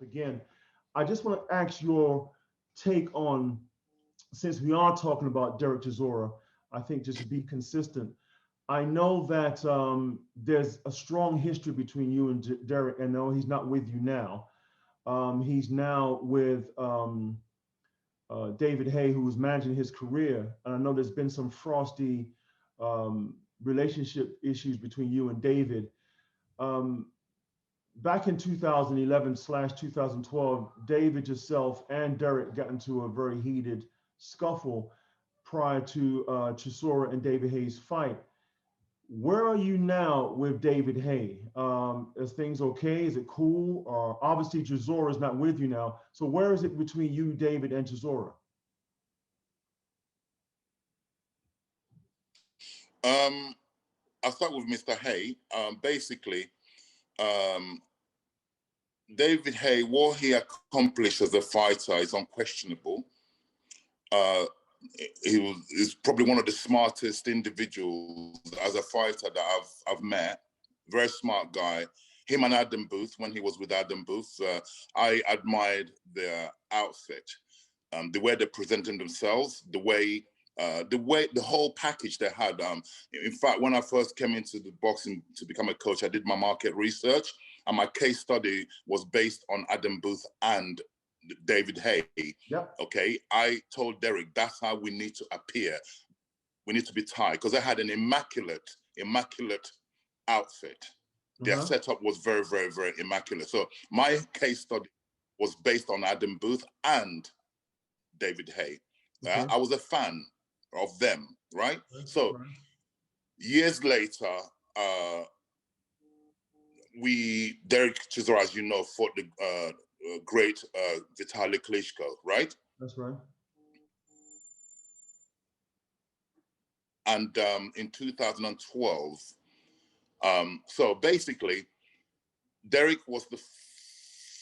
again. I just want to ask your take on, since we are talking about Derek Chisora, I think just to be consistent, I know that there's a strong history between you and Derek, and no, he's not with you now. He's now with David Haye, who was managing his career. And I know there's been some frosty relationship issues between you and David. Back in 2011/2012, David, yourself, and Derek got into a very heated scuffle prior to Chisora and David Haye's fight. Where are you now with David Haye? Is things okay? Is it cool? Obviously, Chisora is not with you now. So where is it between you, David, and Chisora? I'll start with Mr. Haye. Basically, David Haye, what he accomplished as a fighter is unquestionable. He's probably one of the smartest individuals as a fighter that I've met. Very smart guy. Him and Adam Booth, when he was with Adam Booth, I admired their outfit, the way they presented themselves, the whole package they had. In fact, when I first came into the boxing to become a coach, I did my market research, and my case study was based on Adam Booth and David Haye. Yep. Okay, I told Derek that's how we need to appear. We need to be tight, because they had an immaculate outfit. Their setup was very, very, very immaculate. So my case study was based on Adam Booth and David Haye. I was a fan of them, right? So years later, Derek Chisora, as you know, fought the great Vitaly Klitschko, right? That's right. And in 2012, so basically, Derek was the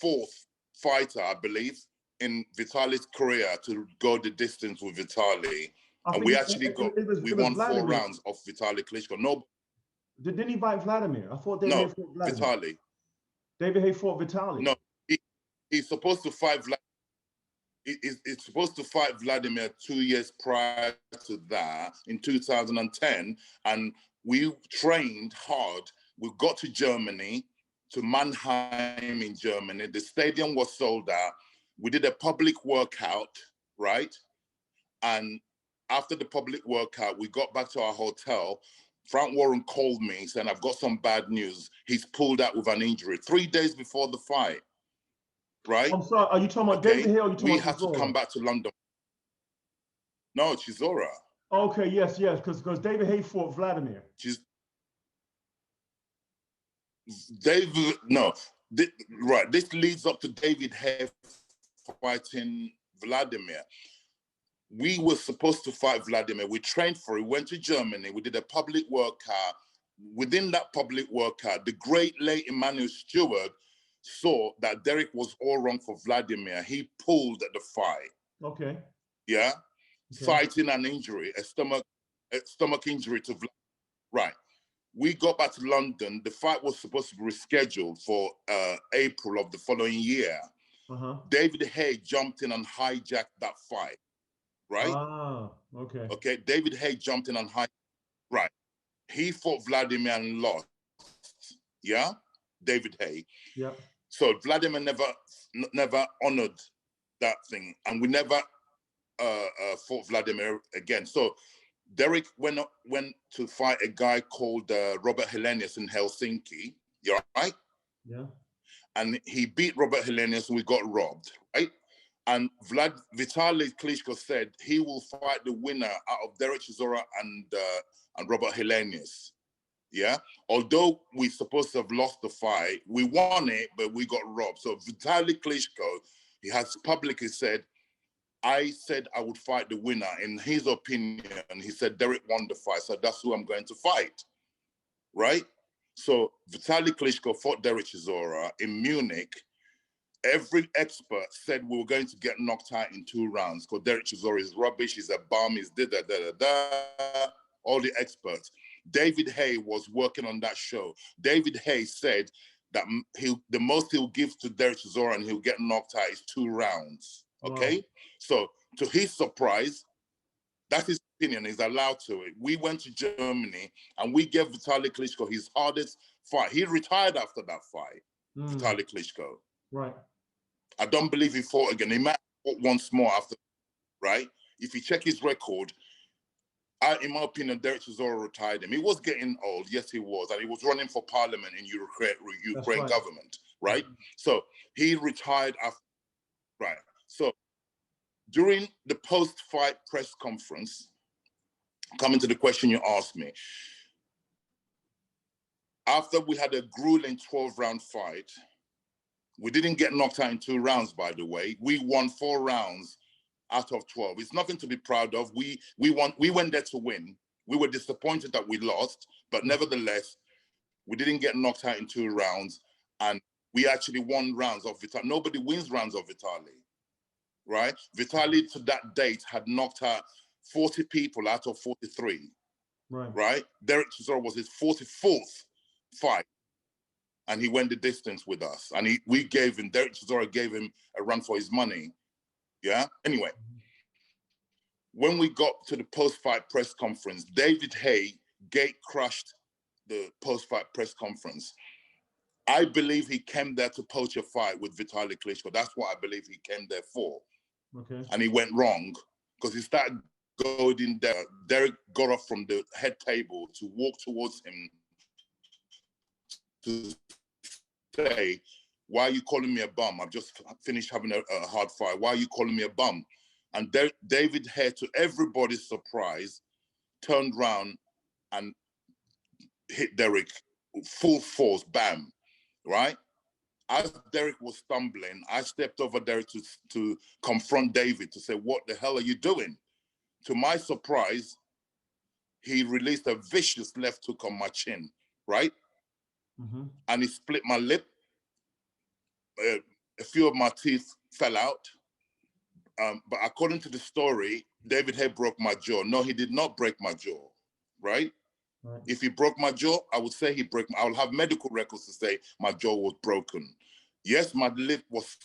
fourth fighter, I believe, in Vitaly's career to go the distance with Vitaly. And we actually won 4 rounds of Vitaly Klitschko. No. Didn't he fight Vladimir? I thought David Haye fought Vladimir. Vitaly. David Haye fought Vitaly. No, he's supposed to fight He's supposed to fight Vladimir 2 years prior to that, in 2010, and we trained hard. We got to Germany, to Mannheim in Germany. The stadium was sold out. We did a public workout, right? And after the public workout, we got back to our hotel. Frank Warren called me saying, I've got some bad news. He's pulled out with an injury 3 days before the fight, right? I'm sorry, are you talking about David Haye or are you talking about Chisora? We had to come back to London. No, Chisora. Okay, yes, because David Haye fought Vladimir. Right, this leads up to David Haye fighting Vladimir. We were supposed to fight Vladimir. We trained for it, went to Germany. We did a public workout. Within that public workout, the great late Emmanuel Stewart saw that Derek was all wrong for Vladimir. He pulled the fight. Okay. Yeah? Okay. Citing an injury, a stomach injury to Vladimir. Right. We got back to London. The fight was supposed to be rescheduled for April of the following year. David Haye jumped in and hijacked that fight. Right? Ah, okay. Okay, David Haye jumped in and right. He fought Vladimir and lost. Yeah? David Haye. Yeah. So Vladimir never honored that thing, and we never fought Vladimir again. So Derek went to fight a guy called Robert Helenius in Helsinki. You're right? Yeah. And he beat Robert Helenius and we got robbed, right? And Vitaly Klitschko said he will fight the winner out of Derek Chisora and Robert Helenius. Yeah? Although we're supposed to have lost the fight, we won it, but we got robbed. So Vitaly Klitschko, he has publicly said, I said I would fight the winner. In his opinion, he said Derek won the fight, so that's who I'm going to fight. Right? So Vitaly Klitschko fought Derek Chisora in Munich. Every expert said we were going to get knocked out in 2 rounds because Derek Chisora is rubbish, he's a bum, he's all the experts. David Haye was working on that show. David Haye said that the most he'll give to Derek Chisora and he'll get knocked out is 2 rounds. Okay, wow. So to his surprise, that's his opinion. He's allowed to it. We went to Germany and we gave Vitaly Klitschko his hardest fight. He retired after that fight, Vitaly Klitschko. Right. I don't believe he fought again. He might have fought once more after, right? If you check his record, in my opinion, Derek Chisora retired him. He was getting old, yes, he was, and he was running for parliament in Ukraine government, right? So he retired after, right? So during the post-fight press conference, coming to the question you asked me, after we had a grueling 12-round fight, we didn't get knocked out in 2 rounds, by the way. We won 4 rounds out of 12. It's nothing to be proud of. We went there to win. We were disappointed that we lost, but nevertheless, we didn't get knocked out in 2 rounds, and we actually won rounds of Vitaly. Nobody wins rounds of Vitaly, right? Vitaly to that date had knocked out 40 people out of 43, right? Derek Chisora was his 44th fight, and he went the distance with us. And Derek Chisora gave him a run for his money. Yeah. Anyway, when we got to the post-fight press conference, David Haye gate crushed the post-fight press conference. I believe he came there to poach a fight with Vitaly Klitschko. That's what I believe he came there for. Okay. And he went wrong because he started going there. Derek got off from the head table to walk towards him to say, "Why are you calling me a bum? I've just finished having a hard fight. Why are you calling me a bum?" And David Haye, to everybody's surprise, turned around and hit Derek full force, bam, right? As Derek was stumbling, I stepped over Derek to confront David, to say, "What the hell are you doing?" To my surprise, he released a vicious left hook on my chin, right? And he split my lip. A few of my teeth fell out. But according to the story, David Haye broke my jaw. No, he did not break my jaw, right? If he broke my jaw, I would say I will have medical records to say my jaw was broken. Yes, my lip was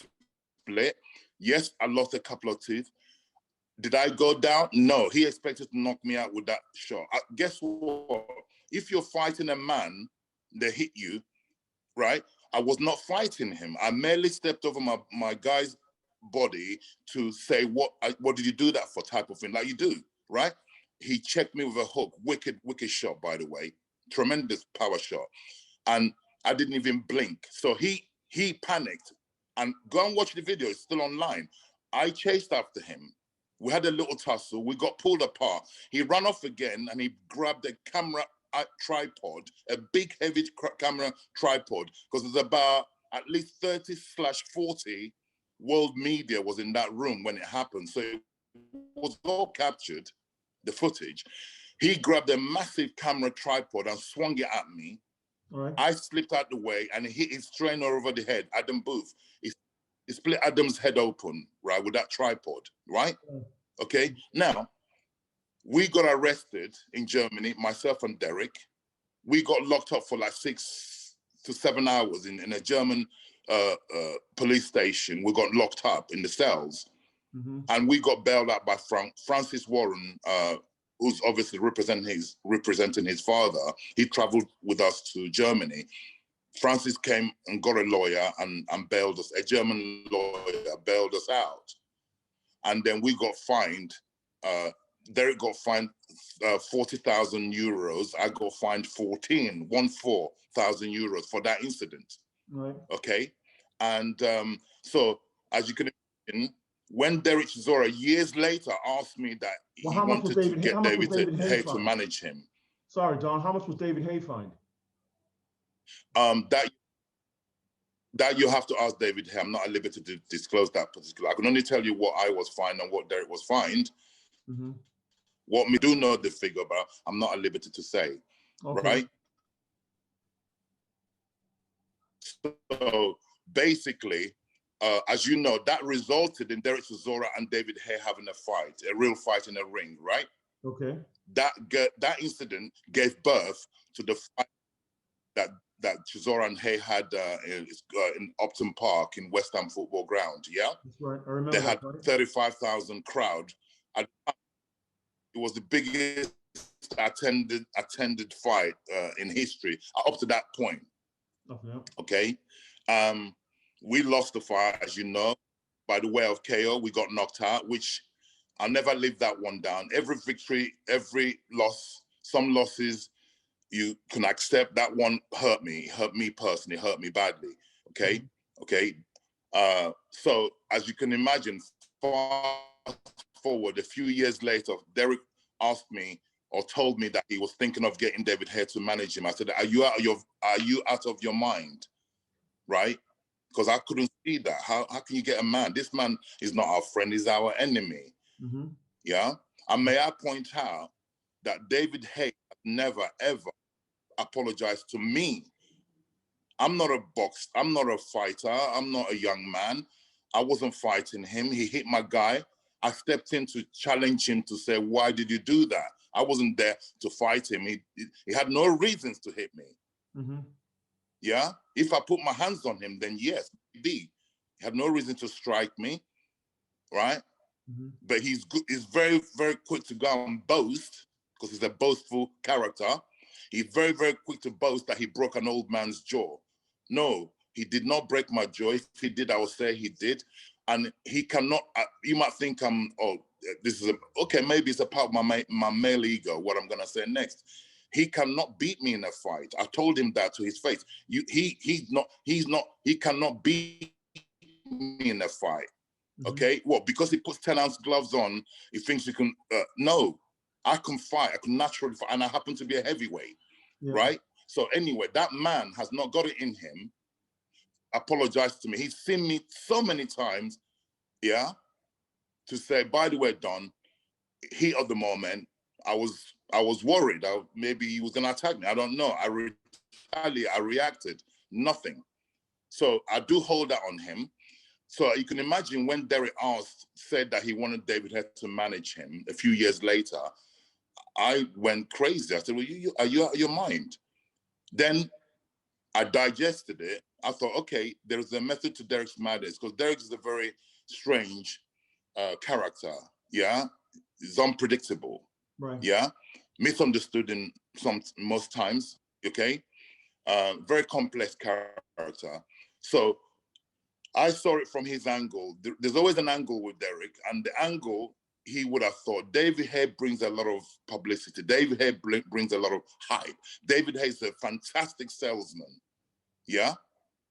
split. Yes, I lost a couple of teeth. Did I go down? No, he expected to knock me out with that shot. Guess what? If you're fighting a man that hit you, right? I was not fighting him. I merely stepped over my guy's body to say, what did you do that for, type of thing, like you do, right? He checked me with a hook, wicked shot, by the way, tremendous power shot. And I didn't even blink. So he panicked, and go and watch the video, it's still online. I chased after him. We had a little tussle, we got pulled apart. He ran off again and he grabbed a camera tripod, a big heavy camera tripod, because there's about at least 30/40 world media was in that room when it happened. So it was all captured, the footage. He grabbed a massive camera tripod and swung it at me. Right. I slipped out the way and he hit his trainer over the head, Adam Booth. He split Adam's head open, right, with that tripod, right? Okay, now, we got arrested in Germany, myself and Derek. We got locked up for like 6 to 7 hours in a German police station. We got locked up in the cells. And we got bailed out by Francis Warren, who's obviously representing his father. He traveled with us to Germany. Francis came and got a lawyer and bailed us, a German lawyer bailed us out. And then we got fined. Derek got fined 40,000 euros. I got fined 14,000 euros for that incident. Right. Okay. And so, as you can imagine, when Derek Chisora years later asked me that he wanted to get David Haye to manage him. Sorry, Don, how much was David Haye fined? That you have to ask David Haye. I'm not at liberty to disclose that particular. I can only tell you what I was fined and what Derek was fined. What me do know the figure, but I'm not at liberty to say, right? So basically, as you know, that resulted in Derek Chisora and David Haye having a fight, a real fight in a ring, right? Okay. That incident gave birth to the fight that that Chisora and Haye had in Upton Park in West Ham Football Ground. Yeah, that's right. I remember they that had fight. 35,000 crowd. It was the biggest attended fight in history up to that point. Oh, yeah. Okay, we lost the fight, as you know, by the way of KO. We got knocked out, which I'll never live that one down. Every victory, every loss, some losses you can accept. That one hurt me personally, hurt me badly. Okay, Mm-hmm. okay. So as you can imagine, fast forward a few years later, Derek asked me or told me that he was thinking of getting David Haye to manage him. I said, are you out of your mind? Right? Because I couldn't see that. How can you get a man? This man is not our friend, he's our enemy. Mm-hmm. Yeah. And may I point out that David Haye never ever apologized to me. I'm not a fighter. I'm not a young man. I wasn't fighting him. He hit my guy. I stepped in to challenge him to say, why did you do that? I wasn't there to fight him. He had no reasons to hit me. Mm-hmm. Yeah. If I put my hands on him, then yes, he had no reason to strike me. Right. Mm-hmm. But he's good. He's very, very quick to go and boast because he's a boastful character. He's very, very quick to boast that he broke an old man's jaw. No, he did not break my jaw. If he did, I would say he did. And he cannot, you might think this is okay, maybe it's a part of my male ego, what I'm going to say next. He cannot beat me in a fight. I told him that to his face. He cannot beat me in a fight. Okay, well, because he puts 10-ounce gloves on, he thinks he can. No, I can fight. I can naturally fight, and I happen to be a heavyweight, right? So anyway, that man has not got it in him. Apologize to me. He's seen me so many times, yeah, to say, by the way, Don, heat of the moment, I was worried. Maybe he was gonna attack me. I don't know. I reacted. Nothing. So I do hold that on him. So you can imagine when Derek said that he wanted David Haye to manage him a few years later, I went crazy. I said, well, are you out of your mind? Then I digested it. I thought, okay, there's a method to Derek's madness, because Derek is a very strange character. Yeah, he's unpredictable. Right. Yeah, misunderstood in most times. Okay, very complex character. So I saw it from his angle. There's always an angle with Derek, and the angle he would have thought David Haye brings a lot of publicity. David Haye brings a lot of hype. David Haye is a fantastic salesman. Yeah.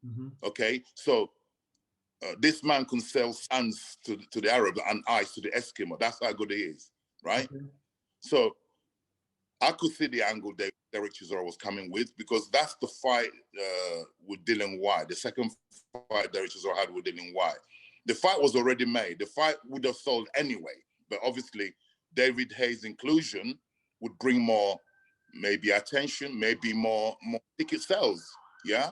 Mm-hmm. Okay. So this man can sell sands to the Arab and ice to the Eskimo. That's how good he is, right? Okay. So I could see the angle Derek Chisora was coming with, because that's the fight with Dillian Whyte. The second fight Derek Chisora had with Dillian Whyte. The fight was already made. The fight would have sold anyway, but obviously David Haye's inclusion would bring more, maybe attention, maybe more ticket sales. Yeah.